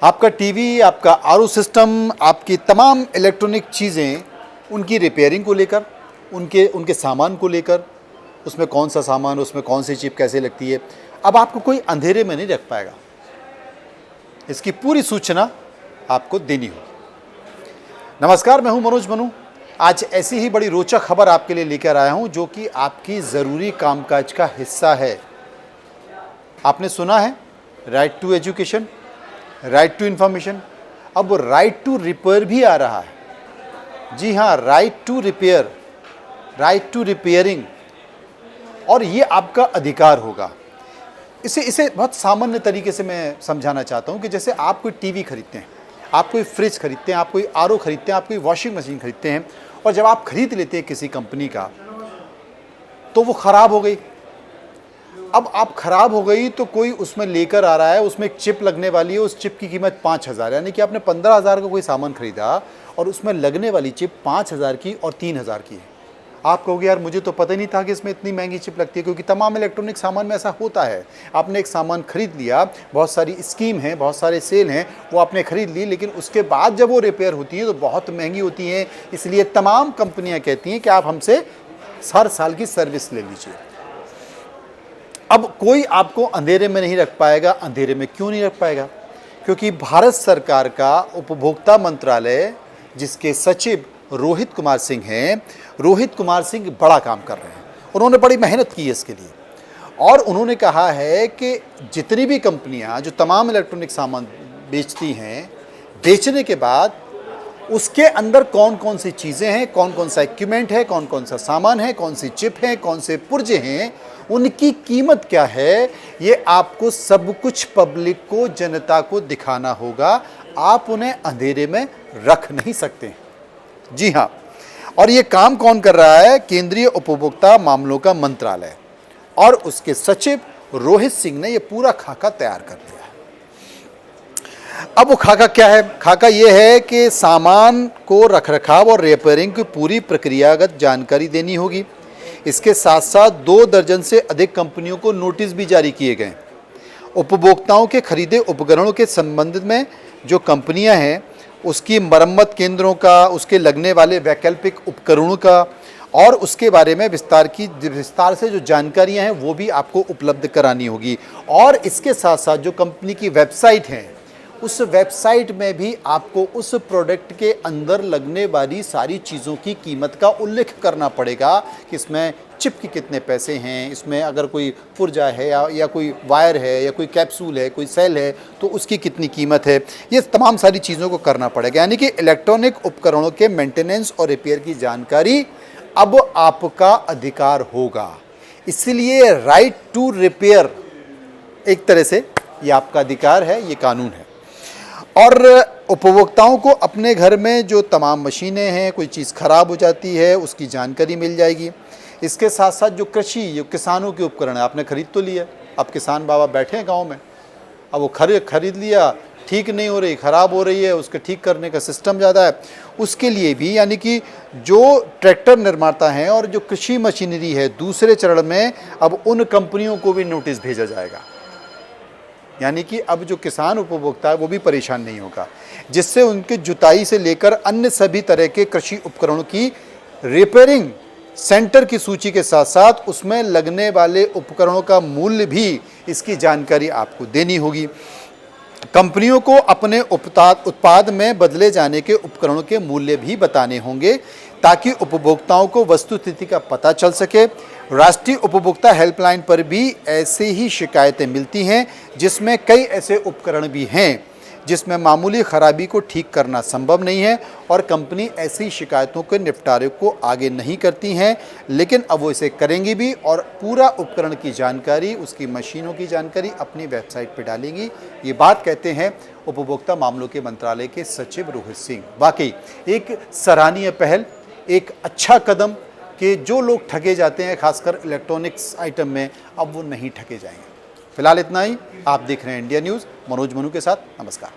आपका टीवी, आपका RO system, आपकी तमाम इलेक्ट्रॉनिक चीज़ें, उनकी रिपेयरिंग को लेकर, उनके सामान को लेकर, उसमें कौन सा सामान, उसमें कौन सी चिप कैसे लगती है, अब आपको कोई अंधेरे में नहीं रख पाएगा। इसकी पूरी सूचना आपको देनी होगी। नमस्कार, मैं हूं मनोज मनु। आज ऐसी ही बड़ी रोचक खबर आपके लिए लेकर आया हूं जो कि आपकी ज़रूरी कामकाज का हिस्सा है। आपने सुना है right to education, right to information, अब राइट टू रिपेयर भी आ रहा है। जी हाँ, right to repair, right to repairing, और ये आपका अधिकार होगा। इसे बहुत सामान्य तरीके से मैं समझाना चाहता हूँ कि जैसे आप कोई टीवी खरीदते हैं, आप कोई फ्रिज खरीदते हैं, आप कोई आरओ खरीदते हैं, आप कोई वॉशिंग मशीन खरीदते हैं, और जब आप खरीद लेते हैं किसी कंपनी का तो वो ख़राब हो गई। अब आप ख़राब हो गई तो कोई उसमें लेकर आ रहा है, उसमें एक चिप लगने वाली है, उस चिप की कीमत 5,000, यानी कि आपने 15,000 का कोई सामान खरीदा और उसमें लगने वाली चिप 5,000 की और 3,000 की है। आप कहोगे यार मुझे तो पता ही नहीं था कि इसमें इतनी महंगी चिप लगती है, क्योंकि तमाम इलेक्ट्रॉनिक सामान में ऐसा होता है। आपने एक सामान खरीद लिया, बहुत सारी स्कीम है, बहुत सारे सेल हैं, वो आपने खरीद ली, लेकिन उसके बाद जब वो रिपेयर होती है तो बहुत महंगी होती है। इसलिए तमाम कंपनियां कहती हैं कि आप हमसे हर साल की सर्विस ले लीजिए। अब कोई आपको अंधेरे में नहीं रख पाएगा। अंधेरे में क्यों नहीं रख पाएगा? क्योंकि भारत सरकार का उपभोक्ता मंत्रालय, जिसके सचिव रोहित कुमार सिंह हैं, रोहित कुमार सिंह बड़ा काम कर रहे हैं। उन्होंने बड़ी मेहनत की है इसके लिए, और उन्होंने कहा है कि जितनी भी कंपनियां जो तमाम इलेक्ट्रॉनिक सामान बेचती हैं, बेचने के बाद उसके अंदर कौन कौन सी चीज़ें हैं, कौन कौन सा इक्विपमेंट है, कौन कौन सा सामान है, कौन सी चिप है, कौन से पुर्जे हैं, उनकी कीमत क्या है, ये आपको सब कुछ पब्लिक को, जनता को दिखाना होगा। आप उन्हें अंधेरे में रख नहीं सकते। जी हाँ, और ये काम कौन कर रहा है? केंद्रीय उपभोक्ता मामलों का मंत्रालय और उसके सचिव रोहित सिंह ने ये पूरा खाका तैयार कर लिया है। अब वो खाका क्या है? खाका ये है कि सामान को रखरखाव और रिपेयरिंग की पूरी प्रक्रियागत जानकारी देनी होगी। इसके साथ साथ 2 दर्जन से अधिक कंपनियों को नोटिस भी जारी किए गए। उपभोक्ताओं के खरीदे उपकरणों के संबंध में जो कंपनियां हैं, उसकी मरम्मत केंद्रों का, उसके लगने वाले वैकल्पिक उपकरणों का, और उसके बारे में विस्तार से जो जानकारियां हैं वो भी आपको उपलब्ध करानी होगी। और इसके साथ साथ जो कंपनी की वेबसाइट है, उस वेबसाइट में भी आपको उस प्रोडक्ट के अंदर लगने वाली सारी चीज़ों की कीमत का उल्लेख करना पड़ेगा कि इसमें चिप के कितने पैसे हैं, इसमें अगर कोई पुर्जा है या कोई वायर है या कोई कैप्सूल है, कोई सेल है, तो उसकी कितनी कीमत है। ये तमाम सारी चीज़ों को करना पड़ेगा। यानी कि इलेक्ट्रॉनिक उपकरणों के मेंटेनेंस और रिपेयर की जानकारी अब आपका अधिकार होगा। इसलिए राइट टू रिपेयर एक तरह से ये आपका अधिकार है, ये कानून है। और उपभोक्ताओं को अपने घर में जो तमाम मशीनें हैं, कोई चीज़ ख़राब हो जाती है, उसकी जानकारी मिल जाएगी। इसके साथ साथ जो किसानों के उपकरण है, आपने खरीद तो लिया, अब किसान बाबा बैठे हैं गांव में, अब वो खरीद लिया, ठीक नहीं हो रही, ख़राब हो रही है, उसके ठीक करने का सिस्टम ज़्यादा है, उसके लिए भी, यानी कि जो ट्रैक्टर निर्माता हैं और जो कृषि मशीनरी है, दूसरे चरण में अब उन कंपनियों को भी नोटिस भेजा जाएगा। यानी कि अब जो किसान उपभोक्ता है वो भी परेशान नहीं होगा, जिससे उनकी जुताई से लेकर अन्य सभी तरह के कृषि उपकरणों की रिपेयरिंग सेंटर की सूची के साथ साथ उसमें लगने वाले उपकरणों का मूल्य भी, इसकी जानकारी आपको देनी होगी। कंपनियों को अपने उत्पाद में बदले जाने के उपकरणों के मूल्य भी बताने होंगे ताकि उपभोक्ताओं को वस्तुस्थिति का पता चल सके। राष्ट्रीय उपभोक्ता हेल्पलाइन पर भी ऐसे ही शिकायतें मिलती हैं, जिसमें कई ऐसे उपकरण भी हैं जिसमें मामूली खराबी को ठीक करना संभव नहीं है और कंपनी ऐसी शिकायतों के निपटारे को आगे नहीं करती हैं, लेकिन अब वो इसे करेंगी भी और पूरा उपकरण की जानकारी, उसकी मशीनों की जानकारी अपनी वेबसाइट पर डालेंगी। ये बात कहते हैं उपभोक्ता मामलों के मंत्रालय के सचिव रोहित सिंह। वाकई एक सराहनीय पहल, एक अच्छा कदम कि जो लोग ठगे जाते हैं खासकर इलेक्ट्रॉनिक्स आइटम में, अब वो नहीं ठगे जाएंगे। फिलहाल इतना ही। आप देख रहे हैं इंडिया न्यूज़, मनोज मनु के साथ। नमस्कार।